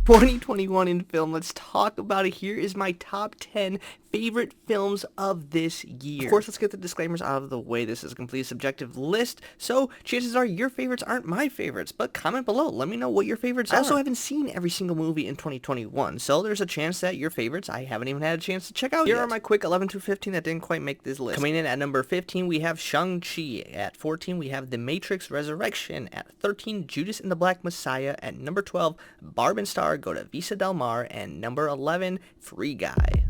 2021 in film. Let's talk about it. Here is my top 10 favorite films of this year. Of course, let's get the disclaimers out of the way. This is a completely subjective list, so chances are your favorites aren't my favorites, but comment below. Let me know what your favorites are. I also haven't seen every single movie in 2021, so there's a chance that your favorites I haven't even had a chance to check out yet. Here are my quick 11 to 15 that didn't quite make this list. Coming in at number 15, we have Shang-Chi. At 14, we have The Matrix Resurrection. At 13, Judas and the Black Messiah. At number 12, Barb and Star Go to Visa Del Mar. And number 11, Free Guy.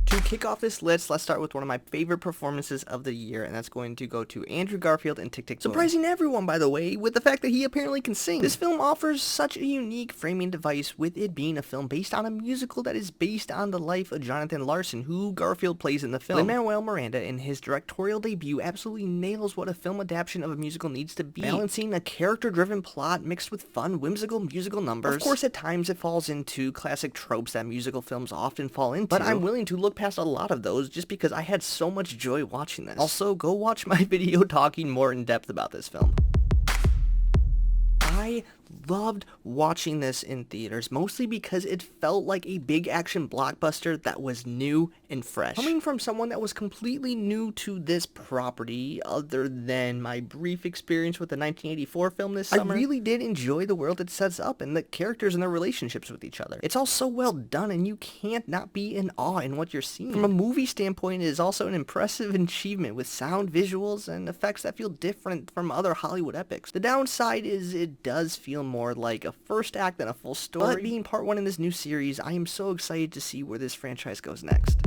To kick off this list, let's start with one of my favorite performances of the year, and that's going to go to Andrew Garfield in Tick, Tick, Boom. Surprising everyone, by the way, with the fact that he apparently can sing. This film offers such a unique framing device, with it being a film based on a musical that is based on the life of Jonathan Larson, who Garfield plays in the film. Lin-Manuel Miranda, in his directorial debut, absolutely nails what a film adaptation of a musical needs to be, balancing a character-driven plot mixed with fun, whimsical musical numbers. Of course, at times it falls into classic tropes that musical films often fall into, but I'm willing to look past a lot of those just because I had so much joy watching this. Also, go watch my video talking more in depth about this film. I loved watching this in theaters, mostly because it felt like a big action blockbuster that was new and fresh. Coming from someone that was completely new to this property, other than my brief experience with the 1984 film this summer, I really did enjoy the world it sets up and the characters and their relationships with each other. It's all so well done, and you can't not be in awe in what you're seeing. From a movie standpoint, it is also an impressive achievement with sound, visuals, and effects that feel different from other Hollywood epics. The downside is it does feel more like a first act than a full story. But being part one in this new series, I am so excited to see where this franchise goes next.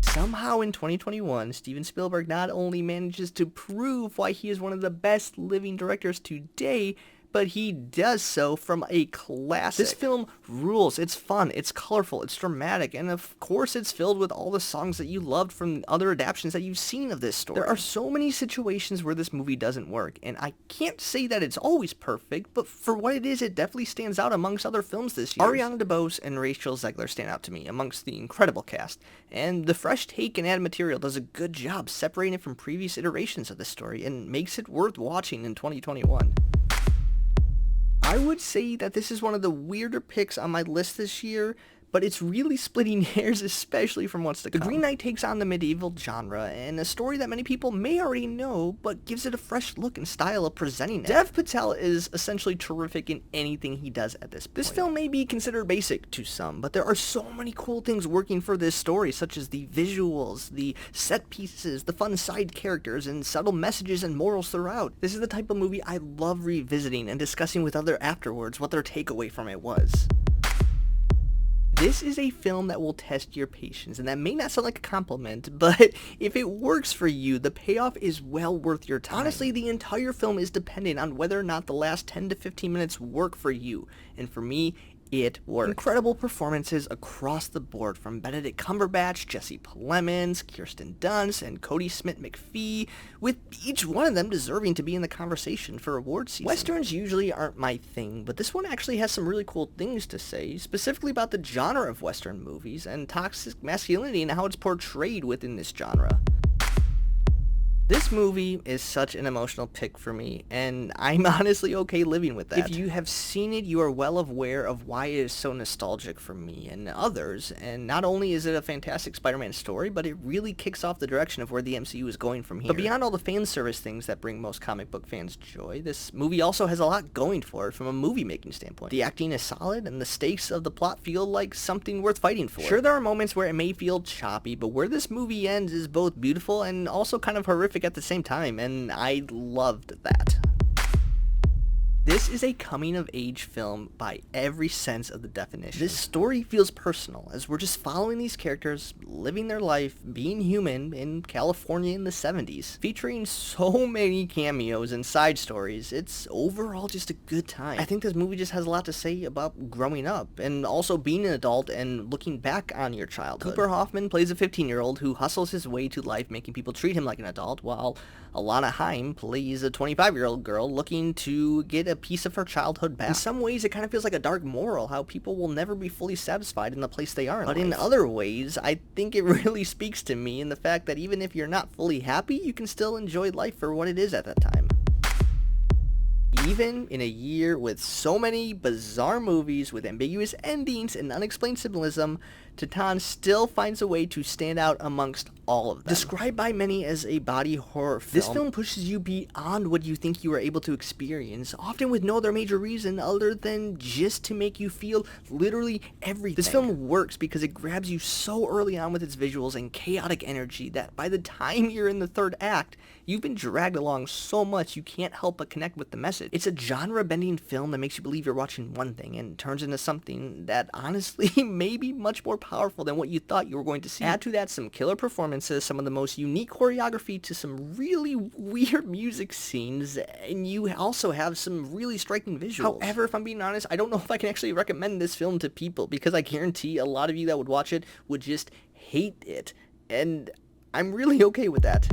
Somehow in 2021, Steven Spielberg not only manages to prove why he is one of the best living directors today, but he does so from a classic. This film rules. It's fun, it's colorful, it's dramatic, and of course it's filled with all the songs that you loved from other adaptations that you've seen of this story. There are so many situations where this movie doesn't work, and I can't say that it's always perfect, but for what it is, it definitely stands out amongst other films this year. Ariana DeBose and Rachel Zegler stand out to me amongst the incredible cast, and the fresh take and added material does a good job separating it from previous iterations of the story and makes it worth watching in 2021. I would say that this is one of the weirder picks on my list this year, but it's really splitting hairs, especially from what's to come. The Green Knight takes on the medieval genre, and a story that many people may already know, but gives it a fresh look and style of presenting it. Dev Patel is essentially terrific in anything he does at this point. This film may be considered basic to some, but there are so many cool things working for this story, such as the visuals, the set pieces, the fun side characters, and subtle messages and morals throughout. This is the type of movie I love revisiting and discussing with others afterwards what their takeaway from it was. This is a film that will test your patience, and that may not sound like a compliment, but if it works for you, the payoff is well worth your time. Honestly, the entire film is dependent on whether or not the last 10 to 15 minutes work for you, and for me, it worked. Incredible performances across the board, from Benedict Cumberbatch, Jesse Plemons, Kirsten Dunst, and Cody Smith-McPhee, with each one of them deserving to be in the conversation for award season. Westerns usually aren't my thing, but this one actually has some really cool things to say, specifically about the genre of Western movies and toxic masculinity and how it's portrayed within this genre. This movie is such an emotional pick for me, and I'm honestly okay living with that. If you have seen it, you are well aware of why it is so nostalgic for me and others, and not only is it a fantastic Spider-Man story, but it really kicks off the direction of where the MCU is going from here. But beyond all the fan service things that bring most comic book fans joy, this movie also has a lot going for it from a movie-making standpoint. The acting is solid, and the stakes of the plot feel like something worth fighting for. Sure, there are moments where it may feel choppy, but where this movie ends is both beautiful and also kind of horrific at the same time, and I loved that. This is a coming-of-age film by every sense of the definition. This story feels personal, as we're just following these characters, living their life, being human in California in the 70s. Featuring so many cameos and side stories, it's overall just a good time. I think this movie just has a lot to say about growing up, and also being an adult and looking back on your childhood. Cooper Hoffman plays a 15-year-old who hustles his way to life, making people treat him like an adult, while Alana Haim plays a 25-year-old girl looking to get a piece of her childhood back. In some ways, it kind of feels like a dark moral, how people will never be fully satisfied in the place they are in life. But in other ways, I think it really speaks to me in the fact that even if you're not fully happy, you can still enjoy life for what it is at that time. Even in a year with so many bizarre movies with ambiguous endings and unexplained symbolism, Titan still finds a way to stand out amongst all of them. Described by many as a body horror film, this film pushes you beyond what you think you are able to experience, often with no other major reason other than just to make you feel literally everything. This film works because it grabs you so early on with its visuals and chaotic energy that by the time you're in the third act, you've been dragged along so much you can't help but connect with the message. It's a genre-bending film that makes you believe you're watching one thing and turns into something that honestly may be much more powerful than what you thought you were going to see. Add to that some killer performances, some of the most unique choreography to some really weird music scenes, and you also have some really striking visuals. However, if I'm being honest, I don't know if I can actually recommend this film to people because I guarantee a lot of you that would watch it would just hate it, and I'm really okay with that.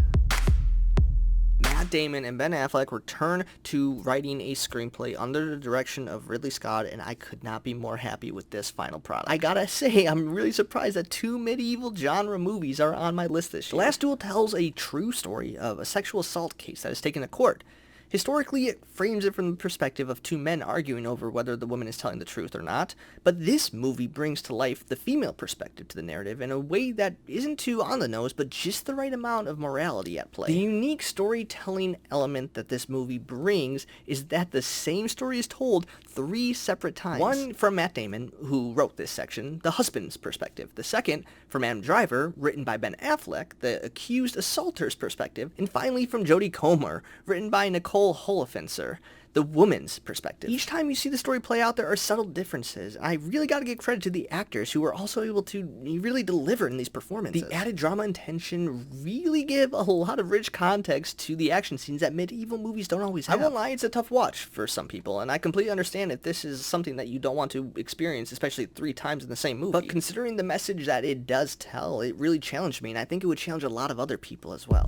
Matt Damon and Ben Affleck return to writing a screenplay under the direction of Ridley Scott, and I could not be more happy with this final product. I gotta say, I'm really surprised that two medieval genre movies are on my list this year. The Last Duel tells a true story of a sexual assault case that is taken to court. Historically, it frames it from the perspective of two men arguing over whether the woman is telling the truth or not, but this movie brings to life the female perspective to the narrative in a way that isn't too on the nose, but just the right amount of morality at play. The unique storytelling element that this movie brings is that the same story is told 3 separate times. One from Matt Damon, who wrote this section, the husband's perspective. The second from Adam Driver, written by Ben Affleck, the accused assaulter's perspective. And finally from Jodie Comer, written by Nicole Holofenser, the woman's perspective. Each time you see the story play out, there are subtle differences. I really got to give credit to the actors who were also able to really deliver in these performances. The added drama and tension really give a lot of rich context to the action scenes that medieval movies don't always have. I won't lie, it's a tough watch for some people, and I completely understand if this is something that you don't want to experience, especially 3 times in the same movie. But considering the message that it does tell, it really challenged me, and I think it would challenge a lot of other people as well.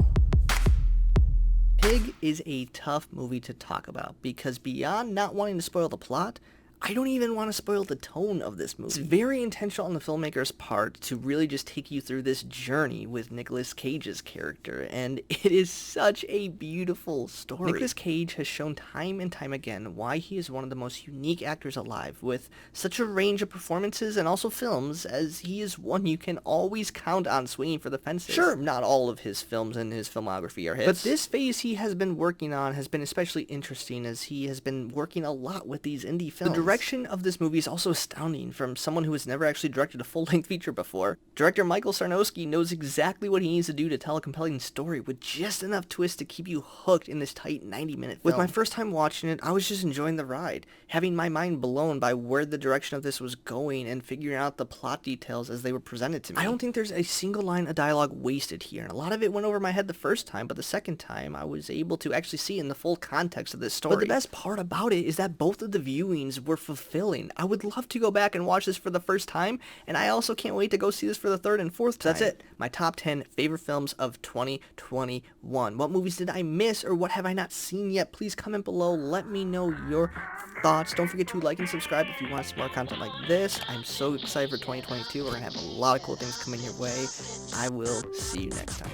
Pig is a tough movie to talk about because beyond not wanting to spoil the plot, I don't even want to spoil the tone of this movie. It's very intentional on the filmmaker's part to really just take you through this journey with Nicolas Cage's character, and it is such a beautiful story. Nicolas Cage has shown time and time again why he is one of the most unique actors alive, with such a range of performances and also films, as he is one you can always count on swinging for the fences. Sure, not all of his films and his filmography are hits, but this phase he has been working on has been especially interesting as he has been working a lot with these indie films. The direction of this movie is also astounding from someone who has never actually directed a full-length feature before. Director Michael Sarnowski knows exactly what he needs to do to tell a compelling story with just enough twist to keep you hooked in this tight 90-minute film. With my first time watching it, I was just enjoying the ride, having my mind blown by where the direction of this was going and figuring out the plot details as they were presented to me. I don't think there's a single line of dialogue wasted here, and a lot of it went over my head the first time, but the second time I was able to actually see in the full context of this story. But the best part about it is that both of the viewings were fulfilling. I would love to go back and watch this for the first time, and I also can't wait to go see this for the 3rd and 4th time. That's it. My top 10 favorite films of 2021. What movies did I miss, or what have I not seen yet? Please comment below. Let me know your thoughts. Don't forget to like and subscribe if you want some more content like this. I'm so excited for 2022. We're going to have a lot of cool things coming your way. I will see you next time.